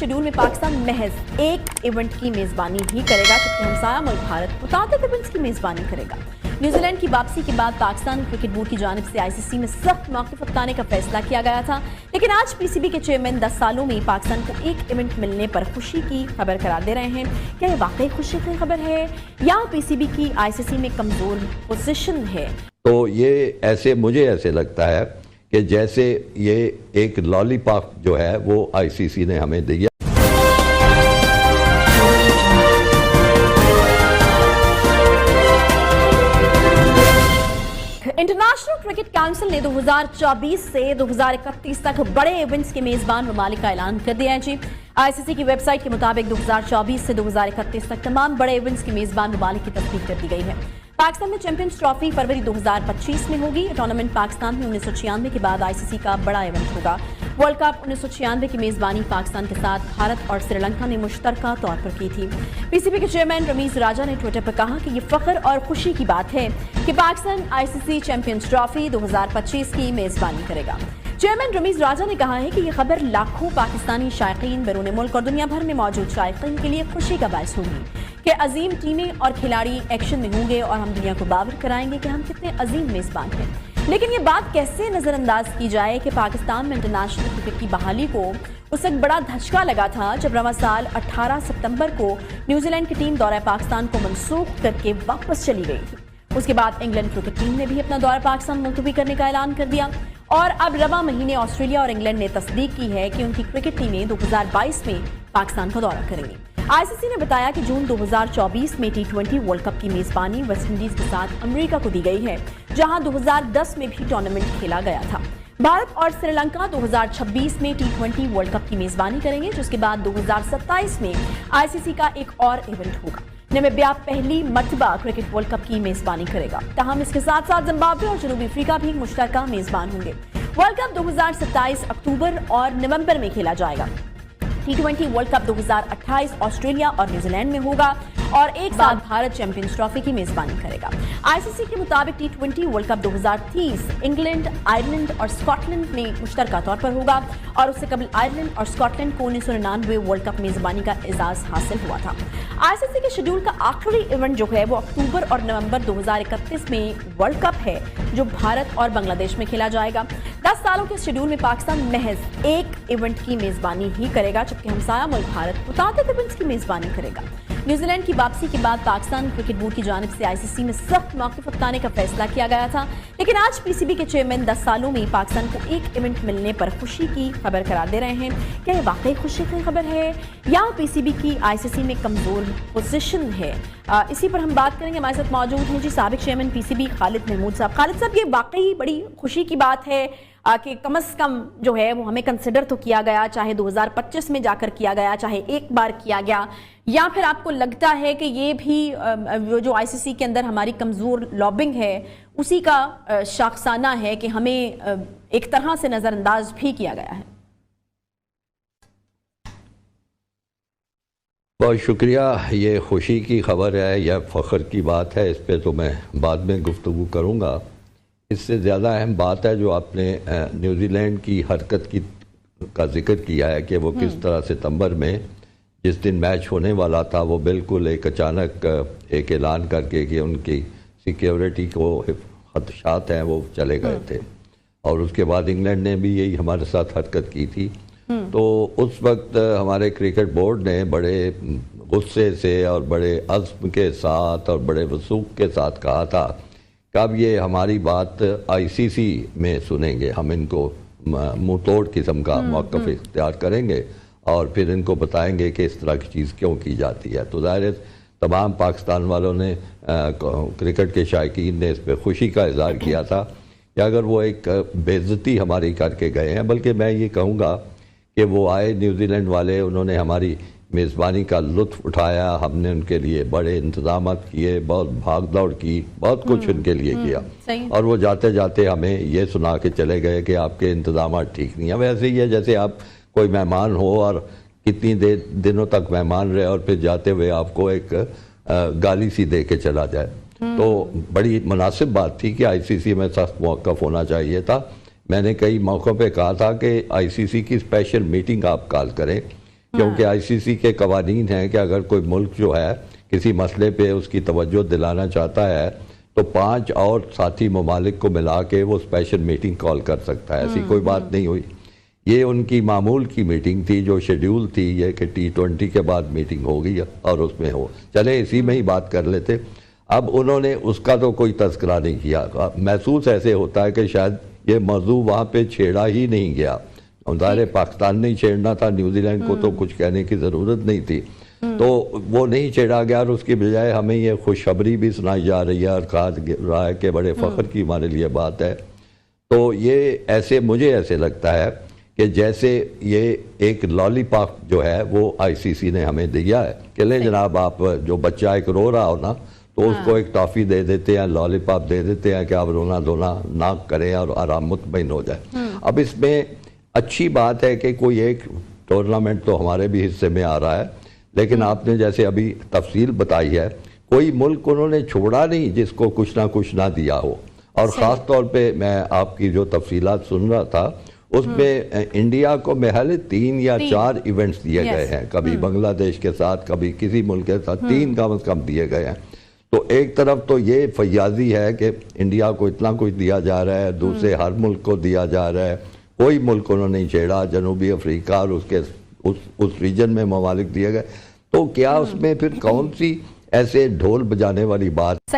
Schedule में पाकिस्तान महज एक इवेंट की मेजबानी ही करेगा, जबकि हमसाया मुल्क भारत मुताबिक इवेंट्स की मेजबानी करेगा। न्यूजीलैंड की वापसी के बाद पाकिस्तान क्रिकेट बोर्ड की जानिब से आईसीसी में सख्त मौक़िफ़ अपनाने का फैसला किया गया था, लेकिन आज पीसीबी के चेयरमैन 10 सालों में पाकिस्तान को एक इवेंट मिलने पर खुशी की खबर करार दे रहे हैं। क्या ये वाकई खुशी की खबर है या पीसीबी की आईसीसी में कमजोर पोजीशन है? तो ये मुझे ऐसे लगता है कि जैसे ये एक लॉलीपॉप जो है वो आईसीसी ने हमें दिया। इंटरनेशनल क्रिकेट काउंसिल ने 2024 से 2031 तक बड़े इवेंट्स के मेजबान ममालिक का ऐलान कर दिया है जी। आईसीसी की वेबसाइट के मुताबिक 2024 से 2031 तक तमाम बड़े इवेंट्स के मेजबान ममालिक की तस्दीक कर दी गई है। पाकिस्तान में चैंपियंस ट्रॉफी फरवरी 2025 में होगी। टूर्नामेंट पाकिस्तान में 1996 के बाद आईसीसी का बड़ा इवेंट होगा। वर्ल्ड कप 1996 की मेजबानी पाकिस्तान के साथ भारत और श्रीलंका ने मुश्तरका तौर पर की थी। पीसीबी के चेयरमैन रमीज राजा ने ट्विटर पर कहा कि ये फख्र और खुशी की बात है कि पाकिस्तान आईसीसी चैंपियंस ट्रॉफी 2025 की मेजबानी करेगा। चेयरमैन रमीज राजा ने कहा है कि यह खबर लाखों पाकिस्तानी शायकीन बैरून मुल्क और दुनिया भर में मौजूद शायकीन के लिए खुशी का बायस होगी कि अजीम टीमें और खिलाड़ी एक्शन में होंगे और हम दुनिया को बावर कराएंगे कि हम कितने अजीम मेजबान हैं। लेकिन ये बात कैसे नजरअंदाज की जाए कि पाकिस्तान में इंटरनेशनल क्रिकेट की बहाली को उस वक्त बड़ा धचका लगा था जब रवां साल 18 सितंबर को न्यूजीलैंड की टीम दौरा पाकिस्तान को मनसूख करके वापस चली गई थी। उसके बाद इंग्लैंड क्रिकेट टीम ने भी अपना दौरा पाकिस्तान मुलतवी करने का ऐलान कर दिया और अब रवां महीने ऑस्ट्रेलिया और इंग्लैंड ने तस्दीक की है कि उनकी क्रिकेट टीमें 2022 में पाकिस्तान का दौरा करेंगी। आईसीसी ने बताया कि जून 2024 में टी20 वर्ल्ड कप की मेजबानी वेस्ट इंडीज के साथ अमेरिका को दी गई है, जहां 2010 में भी टूर्नामेंट खेला गया था। भारत और श्रीलंका 2026 में टी20 वर्ल्ड कप की मेजबानी करेंगे, जिसके बाद 2027 में आईसीसी का एक और इवेंट होगा। नामीबिया पहली मर्तबा क्रिकेट वर्ल्ड कप की मेजबानी करेगा। तहम इसके साथ साथ जिम्बाब्वे और जनूबी अफ्रीका भी मुश्तरका मेजबान होंगे। वर्ल्ड कप 2027 अक्टूबर और नवंबर में खेला जाएगा। टी20 वर्ल्ड कप 2028 ऑस्ट्रेलिया और न्यूजीलैंड में होगा और एक साथ भारत चैंपियंस ट्रॉफी की मेजबानी करेगा। आईसीसी के मुताबिक टी20 वर्ल्ड कप 2030 इंग्लैंड, आयरलैंड और स्कॉटलैंड में मुश्तरका तौर पर होगा और उससे कबल आयरलैंड और स्कॉटलैंड को 1999 वर्ल्ड कप मेजबानी का एजाज हासिल हुआ था। आईसीसी के शेड्यूल का आखिरी इवेंट जो है वो अक्टूबर और नवंबर 2031 में वर्ल्ड कप है, जो भारत और बांग्लादेश में खेला जाएगा। 10 सालों के शेड्यूल में पाकिस्तान महज एक इवेंट की मेजबानी ही करेगा, जबकि हमसाया मुल्क भारत मुताबिक इवेंट्स की मेजबानी करेगा। न्यूजीलैंड की वापसी के बाद पाकिस्तान क्रिकेट बोर्ड की जानिब से आईसीसी में सख्त मौक़िफ़ अपनाने का फैसला किया गया था, लेकिन आज पीसीबी के चेयरमैन 10 सालों में पाकिस्तान को एक इवेंट मिलने पर खुशी की खबर करार दे रहे हैं। क्या ये वाकई खुशी की खबर है या पीसीबी की आईसीसी में कमजोर पोजीशन है? इसी पर हम बात करेंगे। हमारे साथ मौजूद हैं जी साबिक चेयरमैन पीसीबी खालिद महमूद साहब। खालिद साहब, ये वाकई बड़ी खुशी की बात है कि कम से कम जो है वो हमें कंसिडर तो किया गया, चाहे 2025 में जाकर किया गया, चाहे एक बार किया गया, या फिर आपको लगता है कि ये भी जो आईसीसी के अंदर हमारी कमज़ोर लॉबिंग है उसी का शाखसाना है कि हमें एक तरह से नज़रअंदाज भी किया गया है? बहुत शुक्रिया। ये खुशी की खबर है या फ़ख्र की बात है, इस पर तो मैं बाद में गुफ्तगू करूँगा। इससे ज़्यादा अहम बात है जो आपने न्यूजीलैंड की हरकत का जिक्र किया है कि वो किस तरह सितंबर में जिस दिन मैच होने वाला था वो बिल्कुल एक अचानक एक ऐलान करके कि उनकी सिक्योरिटी को खदशात हैं वो चले गए थे, और उसके बाद इंग्लैंड ने भी यही हमारे साथ हरकत की थी। तो उस वक्त हमारे क्रिकेट बोर्ड ने बड़े गुस्से से और बड़े अज़्म के साथ और बड़े वसूख के साथ कहा था कि अब ये हमारी बात आईसीसी में सुनेंगे, हम इनको मुंह तोड़ किस्म का मौक़िफ़ इख्तियार करेंगे और फिर इनको बताएंगे कि इस तरह की चीज़ क्यों की जाती है। तो ज़ाहिर है तमाम पाकिस्तान वालों ने क्रिकेट के शायकीन ने इस पर खुशी का इज़हार किया था कि अगर वो एक बेइज्जती हमारी करके गए हैं, बल्कि मैं ये कहूँगा कि वो आए न्यूजीलैंड वाले, उन्होंने हमारी मेज़बानी का लुत्फ़ उठाया, हमने उनके लिए बड़े इंतजाम किए, बहुत भाग दौड़ की, बहुत कुछ उनके लिए किया, और वो जाते जाते हमें ये सुना के चले गए कि आपके इंतजाम ठीक नहीं है। वैसे ही है जैसे आप कोई मेहमान हो और कितनी दिनों तक मेहमान रहे और फिर जाते हुए आपको एक गाली सी दे के चला जाए। तो बड़ी मुनासिब बात थी कि आईसीसी में सख्त मौक़िफ़ होना चाहिए था। मैंने कई मौक़ों पे कहा था कि आईसीसी की स्पेशल मीटिंग आप कॉल करें, کیونکہ ICC کے قوانین ہیں کہ اگر کوئی ملک جو ہے کسی مسئلے پہ اس کی توجہ دلانا چاہتا ہے تو 5 اور ساتھی ممالک کو ملا کے وہ اسپیشل میٹنگ کال کر سکتا ہے. ایسی کوئی بات نہیں ہوئی. یہ ان کی معمول کی میٹنگ تھی جو شیڈیول تھی یہ کہ T20 کے بعد میٹنگ ہوگی اور اس میں ہو چلے اسی میں ہی بات کر لیتے. اب انہوں نے اس کا تو کوئی تذکرہ نہیں کیا. محسوس ایسے ہوتا ہے کہ شاید یہ موضوع وہاں پہ چھیڑا ہی نہیں گیا. ظاہر پاکستان نہیں چھیڑنا تھا, نیوزی لینڈ کو تو کچھ کہنے کی ضرورت نہیں تھی, تو وہ نہیں چھیڑا گیا اور اس کی بجائے ہمیں یہ خوشخبری بھی سنائی جا رہی ہے اور کہا رہا ہے کہ بڑے فخر کی ہمارے لیے بات ہے. تو یہ ایسے مجھے ایسے لگتا ہے کہ جیسے یہ ایک لالی پاپ جو ہے وہ ICC نے ہمیں دیا ہے کہ لے جناب آپ جو بچہ ایک رو رہا ہو نا تو اس کو ایک ٹافی دے دیتے ہیں, لالی پاپ دے دیتے ہیں کہ آپ رونا دھونا نہ کریں اور آرام مطمئن ہو جائے. اب اس میں اچھی بات ہے کہ کوئی ایک ٹورنامنٹ تو ہمارے بھی حصے میں آ رہا ہے, لیکن آپ نے جیسے ابھی تفصیل بتائی ہے کوئی ملک انہوں نے چھوڑا نہیں جس کو کچھ نہ کچھ نہ دیا ہو. اور خاص طور پہ میں آپ کی جو تفصیلات سن رہا تھا اس میں انڈیا کو محل 3 یا 4 ایونٹس دیے گئے ہیں, کبھی بنگلہ دیش کے ساتھ کبھی کسی ملک کے ساتھ 3 کم از کم دیے گئے ہیں. تو ایک طرف تو یہ فیاضی ہے کہ انڈیا کو اتنا کچھ دیا جا رہا ہے, دوسرے ہر ملک کو دیا جا رہا ہے, کوئی ملک انہوں نے چھیڑا. جنوبی افریقہ اور اس ریجن میں ممالک دیے گئے, تو کیا اس میں پھر کون سی ایسے ڈھول بجانے والی بات